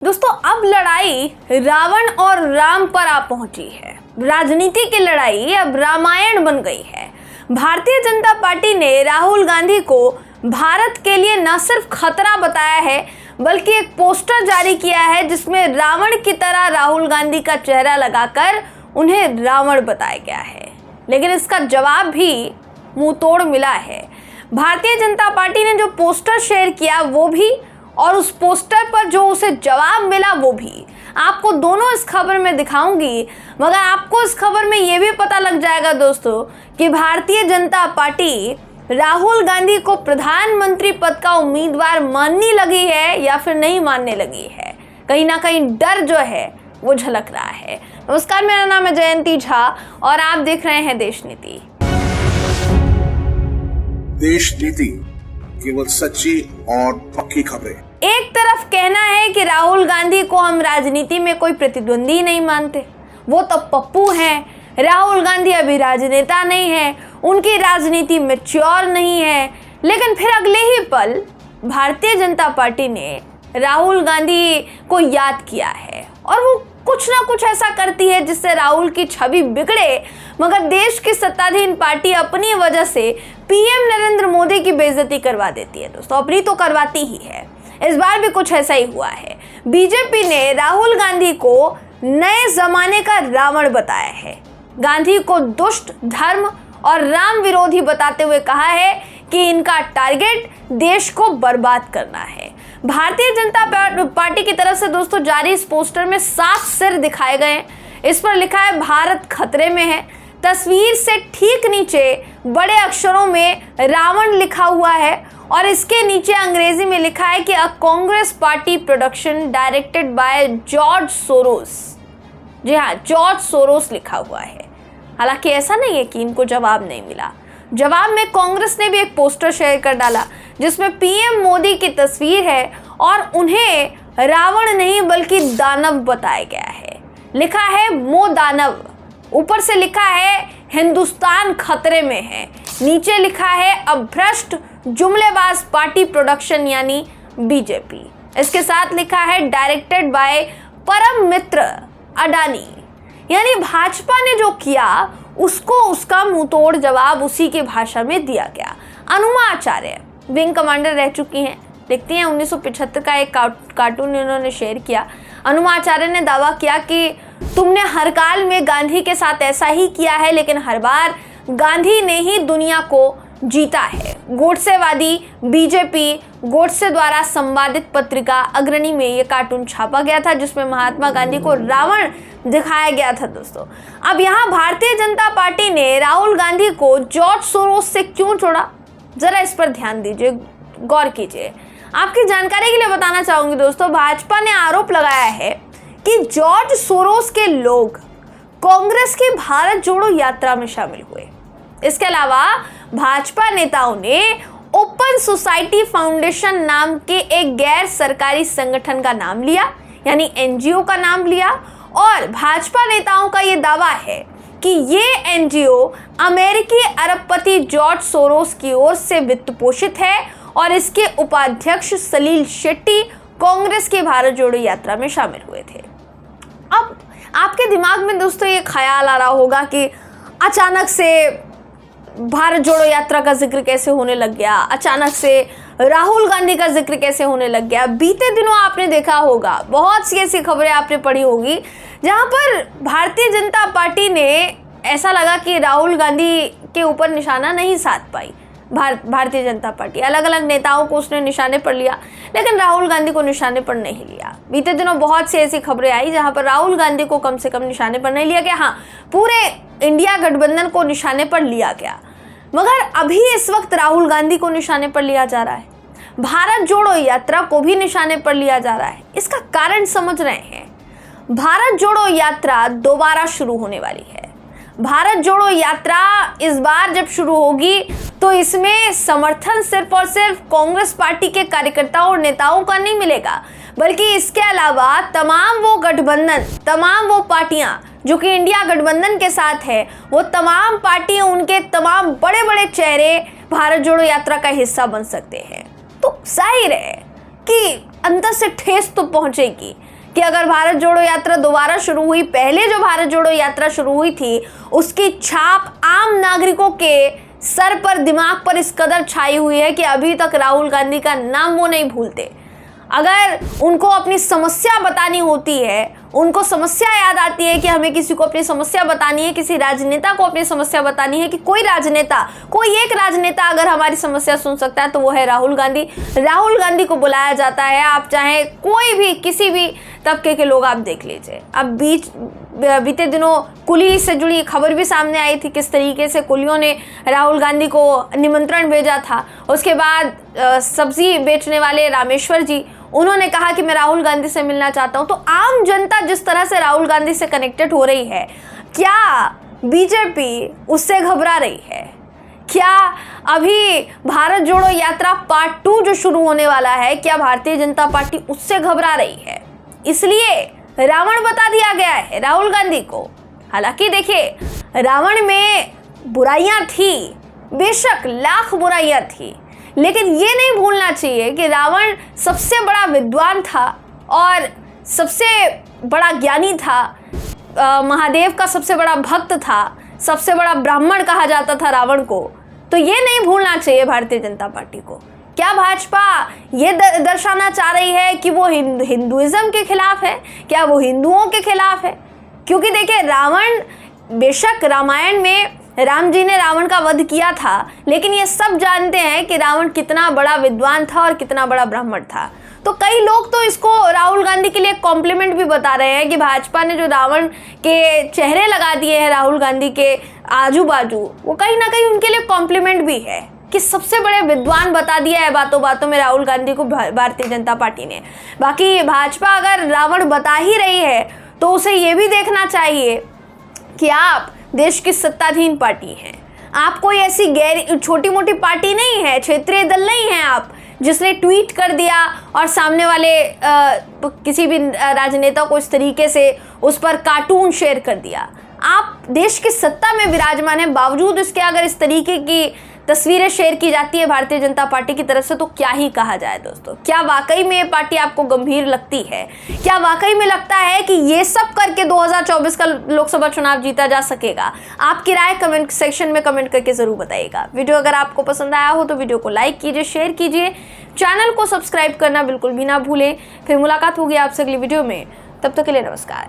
दोस्तों अब लड़ाई रावण और राम पर आ पहुंची है। राजनीति की लड़ाई अब रामायण बन गई है। भारतीय जनता पार्टी ने राहुल गांधी को भारत के लिए न सिर्फ खतरा बताया है बल्कि एक पोस्टर जारी किया है जिसमें रावण की तरह राहुल गांधी का चेहरा लगाकर उन्हें रावण बताया गया है। लेकिन इसका जवाब भी मुंह तोड़ मिला है। भारतीय जनता पार्टी ने जो पोस्टर शेयर किया वो भी और उस पोस्टर पर जो उसे जवाब मिला वो भी आपको दोनों इस खबर में दिखाऊंगी। मगर आपको इस खबर में ये भी पता लग जाएगा दोस्तों कि भारतीय जनता पार्टी राहुल गांधी को प्रधानमंत्री पद का उम्मीदवार मानने लगी है या फिर नहीं मानने लगी है। कहीं ना कहीं डर जो है वो झलक रहा है। नमस्कार, मेरा नाम है जयंती झा और आप देख रहे हैं देश नीति। देश नीति, केवल सच्ची और पक्की खबरें। एक तरफ कहना है कि राहुल गांधी को हम राजनीति में कोई प्रतिद्वंदी नहीं मानते, वो तो पप्पू हैं। राहुल गांधी अभी राजनेता नहीं है, उनकी राजनीति मैच्योर नहीं है। लेकिन फिर अगले ही पल भारतीय जनता पार्टी ने राहुल गांधी को याद किया है और वो कुछ ना कुछ ऐसा करती है जिससे राहुल की छवि बिगड़े। मगर देश की सत्ताधीन पार्टी अपनी वजह से पीएम नरेंद्र मोदी की बेइज्जती करवा देती है। दोस्तों अपनी तो करवाती ही है, इस बार भी कुछ ऐसा ही हुआ है। बीजेपी ने राहुल गांधी को नए जमाने का रावण बताया है। गांधी को दुष्ट, धर्म और राम विरोधी बताते हुए कहा है कि इनका टारगेट देश को बर्बाद करना है। भारतीय जनता पार्टी की तरफ से दोस्तों जारी इस पोस्टर में 7 सिर दिखाए गए। इस पर लिखा है भारत खतरे में है। तस्वीर से ठीक नीचे बड़े अक्षरों में रावण लिखा हुआ है और इसके नीचे अंग्रेजी में लिखा है कि अ Congress party production directed by George Soros. जी हाँ, जॉर्ज सोरोस लिखा हुआ है। हालांकि ऐसा नहीं है कि इनको जवाब नहीं मिला। जवाब में कांग्रेस ने भी एक पोस्टर शेयर कर डाला जिसमें पीएम मोदी की तस्वीर है और उन्हें रावण नहीं बल्कि दानव बताया गया है। लिखा है मो दानव, ऊपर से लिखा है हिंदुस्तान खतरे में है, नीचे लिखा है अभ्रष्ट जुमलेबाज पार्टी प्रोडक्शन यानी बीजेपी। इसके साथ लिखा है डायरेक्टेड बाय परम मित्र अडानी। यानी भाजपा ने जो किया उसको उसका मुंहतोड़ जवाब उसी की भाषा में दिया गया। अनुमा आचार्य विंग कमांडर रह चुकी हैं। देखते हैं 1975 का एक कार्टून इन्होंने शेयर किया। अनुमा आचार्य ने दावा किया कि तुमने हर काल में गांधी के साथ ऐसा ही किया है, लेकिन हर बार गांधी ने ही दुनिया को जीता है। गोडसेवादी बीजेपी गोडसे द्वारा संपादित पत्रिका अग्रणी में ये कार्टून छापा गया था जिसमें महात्मा गांधी को रावण दिखाया गया था। दोस्तों अब यहाँ भारतीय जनता पार्टी ने राहुल गांधी को जॉर्ज सोरोस से क्यों जोड़ा, जरा इस पर ध्यान दीजिए, गौर कीजिए। आपकी जानकारी के लिए बताना चाहूंगी दोस्तों, भाजपा ने आरोप लगाया है कि जॉर्ज सोरोस के लोग कांग्रेस की भारत जोड़ो यात्रा में शामिल हुए। इसके अलावा भाजपा नेताओं ने ओपन सोसाइटी फाउंडेशन नाम के एक गैर सरकारी संगठन का नाम लिया, यानी एनजीओ का नाम लिया और भाजपा नेताओं का यह दावा है कि ये एनजीओ अमेरिकी अरबपति जॉर्ज सोरोस की ओर से वित्त पोषित है और इसके उपाध्यक्ष सलील शेट्टी कांग्रेस की भारत जोड़ो यात्रा में शामिल हुए थे। अब आपके दिमाग में दोस्तों ये ख्याल आ रहा होगा कि अचानक से भारत जोड़ो यात्रा का जिक्र कैसे होने लग गया, अचानक से राहुल गांधी का जिक्र कैसे होने लग गया। बीते दिनों आपने देखा होगा, बहुत सी ऐसी खबरें आपने पढ़ी होगी जहां पर भारतीय जनता पार्टी ने ऐसा लगा कि राहुल गांधी के ऊपर निशाना नहीं साध पाई। भारतीय जनता पार्टी अलग अलग नेताओं को उसने निशाने पर लिया लेकिन राहुल गांधी को निशाने पर नहीं लिया। बीते दिनों बहुत सी ऐसी खबरें आई जहां पर राहुल गांधी को कम से कम निशाने पर नहीं लिया गया, हाँ पूरे इंडिया गठबंधन को निशाने पर लिया गया। मगर अभी इस वक्त राहुल गांधी को निशाने पर लिया जा रहा है, भारत जोड़ो यात्रा को भी निशाने पर लिया जा रहा है। इसका कारण समझ रहे हैं, भारत जोड़ो यात्रा दोबारा शुरू होने वाली है। भारत जोड़ो यात्रा इस बार जब शुरू होगी तो इसमें समर्थन सिर्फ और सिर्फ कांग्रेस पार्टी के कार्यकर्ताओं और नेताओं का नहीं मिलेगा, बल्कि इसके अलावा तमाम वो गठबंधन, तमाम वो पार्टियां जो कि इंडिया गठबंधन के साथ है, वो तमाम पार्टियां, उनके तमाम बड़े बड़े चेहरे भारत जोड़ो यात्रा का हिस्सा बन सकते हैं। तो जाहिर है कि अंदर से ठेस तो पहुंचेगी। कि अगर भारत जोड़ो यात्रा दोबारा शुरू हुई, पहले जो भारत जोड़ो यात्रा शुरू हुई थी उसकी छाप आम नागरिकों के सर पर, दिमाग पर इस कदर छाई हुई है कि अभी तक राहुल गांधी का नाम वो नहीं भूलते। अगर उनको अपनी समस्या बतानी होती है, उनको समस्या याद आती है कि हमें किसी को अपनी समस्या बतानी है, किसी राजनेता को अपनी समस्या बतानी है, कि कोई राजनेता, कोई एक राजनेता अगर हमारी समस्या सुन सकता है तो वो है राहुल गांधी। राहुल गांधी को बुलाया जाता है, आप चाहे कोई भी किसी भी तबके के लोग आप देख लीजिए। अब बीते दिनों कुली से जुड़ी खबर भी सामने आई थी, किस तरीके से कुलियों ने राहुल गांधी को निमंत्रण भेजा था। उसके बाद सब्जी बेचने वाले रामेश्वर जी, उन्होंने कहा कि मैं राहुल गांधी से मिलना चाहता हूं। तो आम जनता जिस तरह से राहुल गांधी से कनेक्टेड हो रही है, क्या बीजेपी उससे घबरा रही है? क्या अभी भारत जोड़ो यात्रा पार्ट 2 जो शुरू होने वाला है, क्या भारतीय जनता पार्टी उससे घबरा रही है? इसलिए रावण बता दिया गया है राहुल गांधी को। हालांकि देखिए, रावण में बुराइयां थी, बेशक लाख बुराइयां थी, लेकिन ये नहीं भूलना चाहिए कि रावण सबसे बड़ा विद्वान था और सबसे बड़ा ज्ञानी था, महादेव का सबसे बड़ा भक्त था, सबसे बड़ा ब्राह्मण कहा जाता था रावण को। तो ये नहीं भूलना चाहिए भारतीय जनता पार्टी को। क्या भाजपा ये दर्शाना चाह रही है कि वो हिंदुइज्म के खिलाफ है? क्या वो हिंदुओं के खिलाफ है? क्योंकि देखिए, रावण, बेशक रामायण में राम जी ने रावण का वध किया था, लेकिन ये सब जानते हैं कि रावण कितना बड़ा विद्वान था और कितना बड़ा ब्राह्मण था। तो कई लोग तो इसको राहुल गांधी के लिए कॉम्प्लीमेंट भी बता रहे हैं कि भाजपा ने जो रावण के चेहरे लगा दिए हैं राहुल गांधी के आजू बाजू, वो कहीं ना कहीं उनके लिए कॉम्प्लीमेंट भी है कि सबसे बड़े विद्वान बता दिया है बातों बातों में राहुल गांधी को भारतीय जनता पार्टी ने। बाकी भाजपा अगर रावण बता ही रही है तो उसे ये भी देखना चाहिए कि आप देश की सत्ताधीन पार्टी हैं। आप कोई ऐसी छोटी मोटी पार्टी नहीं है, क्षेत्रीय दल नहीं है आप, जिसने ट्वीट कर दिया और सामने वाले किसी भी राजनेता को इस तरीके से उस पर कार्टून शेयर कर दिया। आप देश की सत्ता में विराजमान हैं, बावजूद इसके अगर इस तरीके की तस्वीरें शेयर की जाती है भारतीय जनता पार्टी की तरफ से, तो क्या ही कहा जाए दोस्तों। क्या वाकई में ये पार्टी आपको गंभीर लगती है? क्या वाकई में लगता है कि ये सब करके 2024 का लोकसभा चुनाव जीता जा सकेगा? आपकी राय कमेंट सेक्शन में कमेंट करके जरूर बताइएगा। वीडियो अगर आपको पसंद आया हो तो वीडियो को लाइक कीजिए, शेयर कीजिए, चैनल को सब्सक्राइब करना बिल्कुल भी ना भूलें। फिर मुलाकात होगी आपसे अगली वीडियो में, तब तक के लिए नमस्कार।